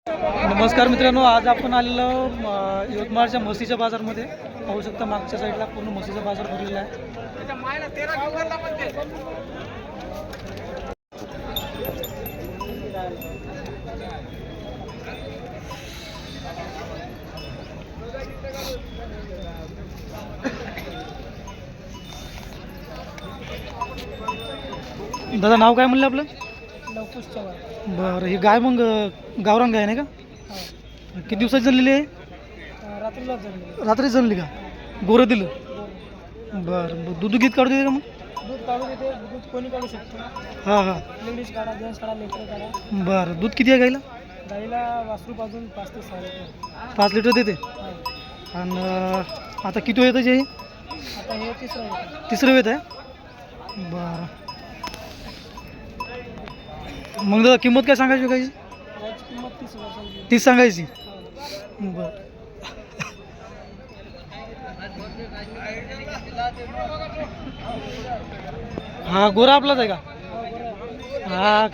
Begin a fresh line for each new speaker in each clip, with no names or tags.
नमस्कार मित्रांनो, आज आपण आलेलो यवतमाळच्या म्हशीच्या बाजारमध्ये. पाहू शकता मागच्या साईडला पूर्ण म्हशीचा बाजार भरलेला आहे. दादा नाव काय म्हणलं आपलं?
लवकुश चव्हाण.
बरं, ही गाय मग गावरान गाय नाही का? किती दिवसाची जनलेली आहे?
रात्रीला जमले.
रात्री जनली का? गोरं दिलं. बरं, दूध गीत काढू देते का मग?
दूध काढू देते. दूध कोणी काढू शकतो.
हां हां.
लेडीज काढा, जेंट्स काढा, लेकर काढा.
बरं, दूध किती आहे गाईला?
गाईला वासरूपासून 5 ते 6 लिटर.
5 लिटर देते. आणि आता किती येतं जे?
आता हे
तिसरं वेत आहे. बरं, मग दादा किंमत काय सांगायची गायची?
गाईची किंमत 30,000.
30 सांगायची. बरं, हा गोरा आपलाच आहे का? हा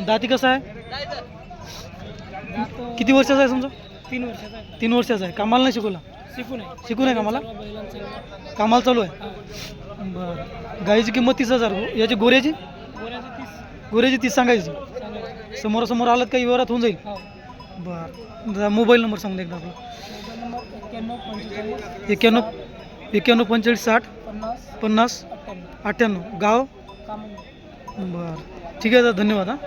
दाती कसा आहे? किती वर्षाचा आहे समजा?
3 वर्षाचा आहे.
3 वर्षाचा आहे. कामाला नाही शिकवला? शिकून आहे कामाला? कामाला चालू आहे. बरं, गाईची किंमत 30,000. याची गोऱ्याची? गोऱ्याची 30 सांगायची. समोरासमोर आलं काही व्यवहारात होऊन जाईल. बरं, मोबाईल नंबर सांगून एकदा आपला. 91 45 60 50 98. गाव? बरं, ठीक आहे दादा, धन्यवाद. हां,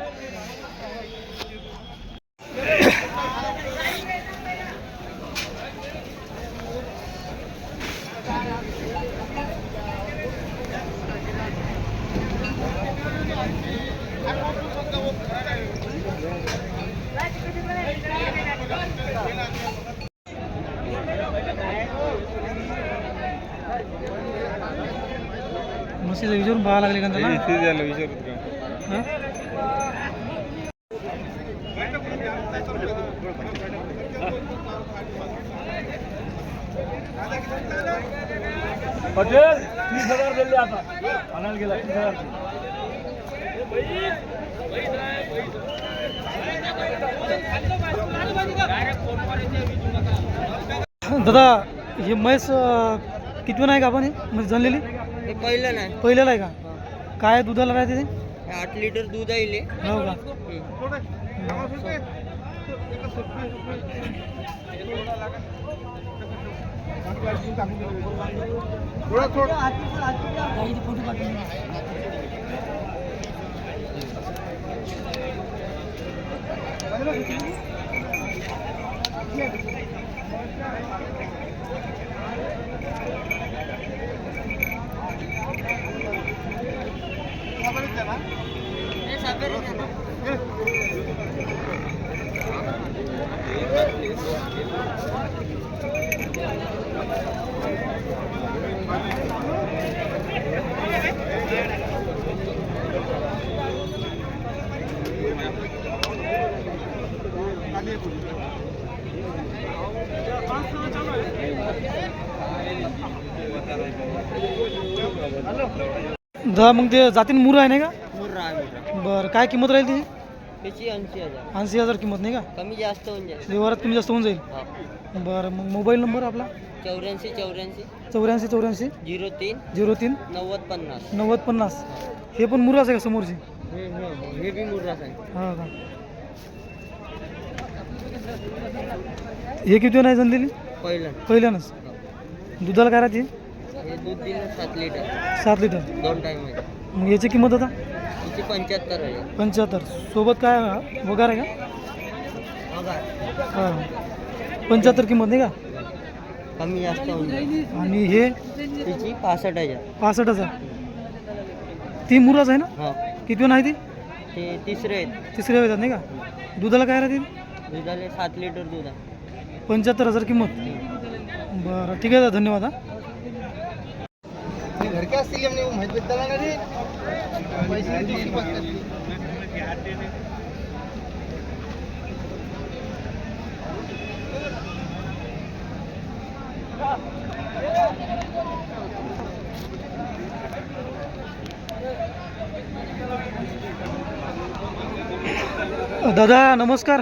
म्हशीचं विचारून पाहावं लागले का त्याला? हां?
पटेल 30,000 दिले आता. आणायला गेला 30,000.
दादा हे म्हैस किती नाही का आपण? हे म्हैस जनलेली
हे पहिलं नाही.
पहिल्याला आहे का? काय दुधाला राहते ते?
8 लिटर दूध आहे.
हो का? दादा मग ते जातीन मुर आहे नाही का? बरं, काय किंमत राहील त्याची?
त्याची 80,000.
80,000 किंमत नाही का?
कमी जास्त होऊन जाईल.
व्यवहारात कमी जास्त होऊन जाईल. बरं, मग मोबाईल नंबर आपला?
84
84
03
03
90 50.
90 50. हे पण मुराच आहे का समोरची?
हे बी मुर्राच आहे.
हा का? हे किती नाही जनलेली? पहिल्यानंच. दुधाला काय राहते?
हे दूध दिलं 7 लिटर.
7 लिटर.
2 टाइम आहे.
मग याची किंमत आता?
त्याची 75 आहे.
75. सोबत काय वगार आहे का? हां, 75 किंमत नाही का?
कमी जास्त होऊन जाईल.
आणि हे
त्याची 65,000.
65,000. ती मुराच आहे ना?
हा,
किती नाही ती?
ते तिसरे आहेत.
तिसऱ्या वेळात नाही का? दुधाला काय राहते?
दुधाले 7 लिटर दूध आहे.
75,000 किंमत. बरं, ठीक आहे दादा, धन्यवाद. हां,
घर के असतील माहिती भेटताना का रे?
दादा नमस्कार.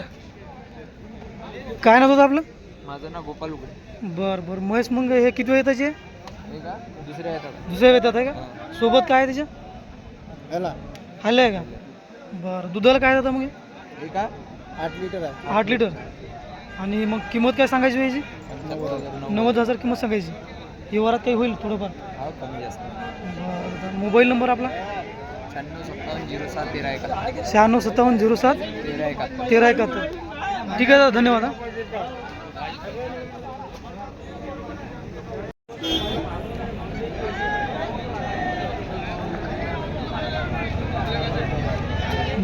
काय नाव होतं आपलं?
माझं नाव गोपाल उघडे.
बरं बरं म्हैस मग हे किती वेळ त्याचे?
हे का दुसऱ्या येतात.
दुसऱ्या येतात आहे का? सोबत काय आहे त्याच्या?
याला
हल्ले आहे का? बरं दुधाला काय जातं मग हे?
हे का 8 लिटर आहे.
8 लिटर. आणि मग किंमत काय सांगायची याची? 90,000 किंमत सांगायची. व्यवहारात काही होईल थोडंफार?
हा कमी जास्त.
बरं मोबाईल नंबर आपला?
9657071371.
9657071371. ठीक आहे दादा धन्यवाद हा.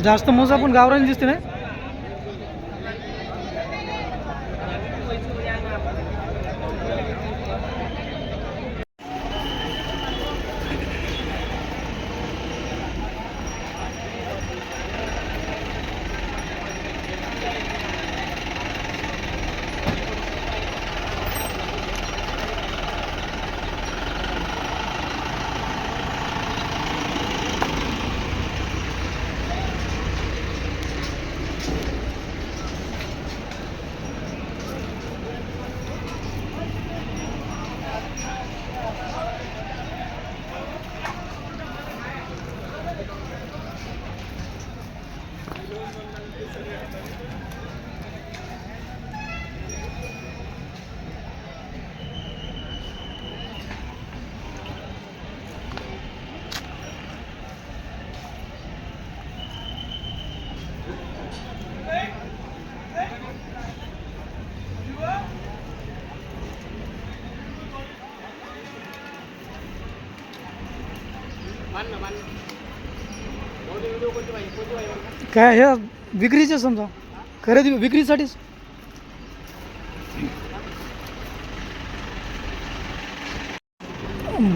जास्त मोजा पण गावरान दिसते नाही. काय हे विक्रीचे समजा खरेदी विक्रीसाठीच.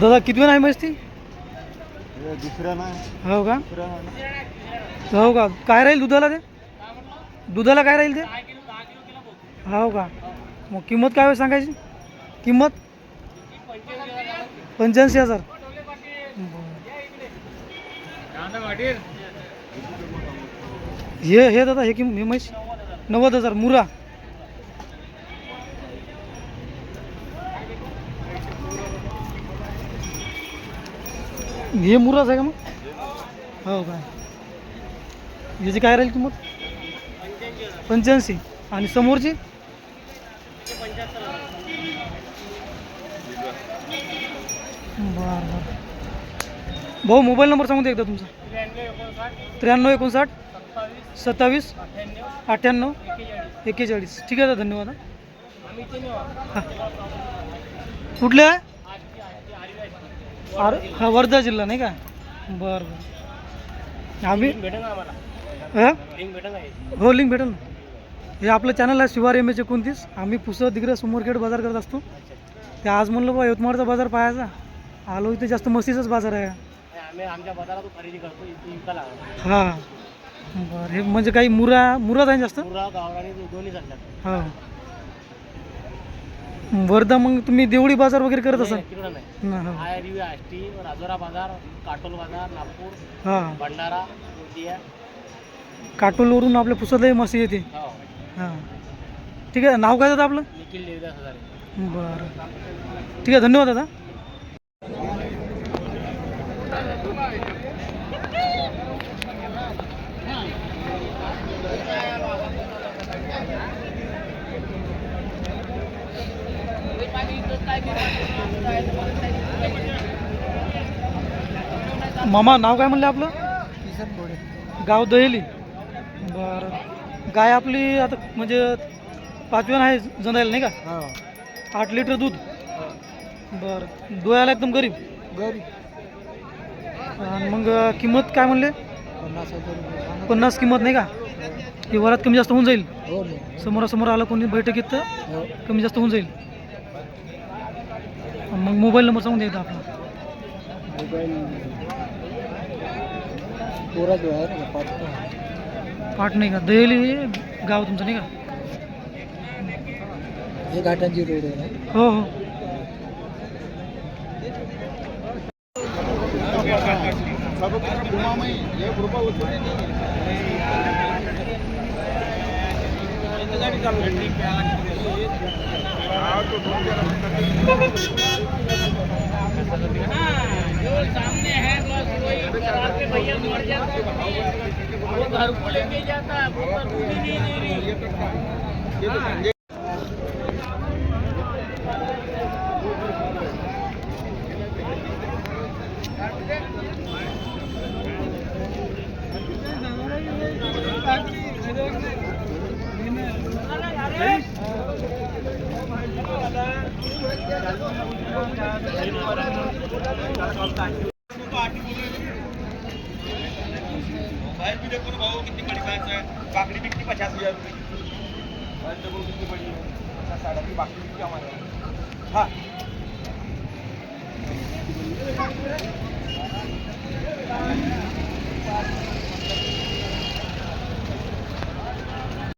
दादा किती वेळ आहे म्हैस ती?
दुसऱ्या नाही.
हो का? हो का? काय राहील दुधाला ते? दुधाला काय राहील ते? हो का? मग किंमत काय वेळ सांगायची? किंमत 85,000. हे दादा हे किंमत हे म्हैस 90,000 मुरा. हे मुराच आहे का मग? हो काय? याची काय राहील किंमत? 85. आणि समोरची? बरं बरं. भाऊ मोबाईल नंबर सांगून दे एकदा तुमचा. 9359 27 98 41. ठीक आहे दादा धन्यवाद हा. कुठले आहे? हा वर्धा जिल्हा नाही का? बरं बरं. आम्ही हां हो लिंक भेटेल ना. हे आपलं चॅनल आहे शिवार MH 29. आम्ही पुसद दिग्रज समोरखेड बाजार करत असतो. ते आज म्हणलं बा यवतमाळचा बाजार पाहायचा आलो. इथे जास्त मस्तीचाच बाजार आहे.
आमच्या बाजारात खरेदी करतो.
हां बरं. हे म्हणजे काही मुराद आहे जास्त.
दोन्ही चालतात.
हां वर्धा मग तुम्ही देवळी बाजार वगैरे करत असाल?
तिकडं नाही.
ना हो.
आष्टी राजोरा बाजार, काटोल बाजार, नागपूर,
हां
भंडारा, गोंदिया.
काटोलवरून आपल्या पुसदलाही मस्त येते.
हो.
हां ठीक आहे. नाव काय दादा आपलं?
निखिल देवदास हजारे.
बरं ठीक आहे धन्यवाद दादा. मामा नाव काय म्हणलं आपलं? गाव दहेली. बरं गाय आपली आता म्हणजे 5व्यानं आहे जनायला नाही का? 8 लिटर दूध. बरं डोळ्याला एकदम गरीब. आणि मग किंमत काय म्हणले? 50 किंमत नाही का? ही वरात कमी जास्त होऊन जाईल. समोरासमोर आलं कोणी बैठकीत तर कमी जास्त होऊन जाईल. मग मोबाईल नंबर सांगून द्यायचा आपला. पाठ नाही का? दहेली गाव तुमचं नाही का?
हे घाटांची रोड आहे.
हो हो.
जो सामने है बस वही करा के भैया मर जाता है, वो घर को लेके जाता है, वो तो दूध ही नहीं दे रही।
बाहेर भी देखो ना भाऊ किती कडी बाहेरचं आहे बाकडी बिकती 50,000 रुपये बाहेर देखो किती बडी आहे साडा की बाकडी बिकती आम्हाला हा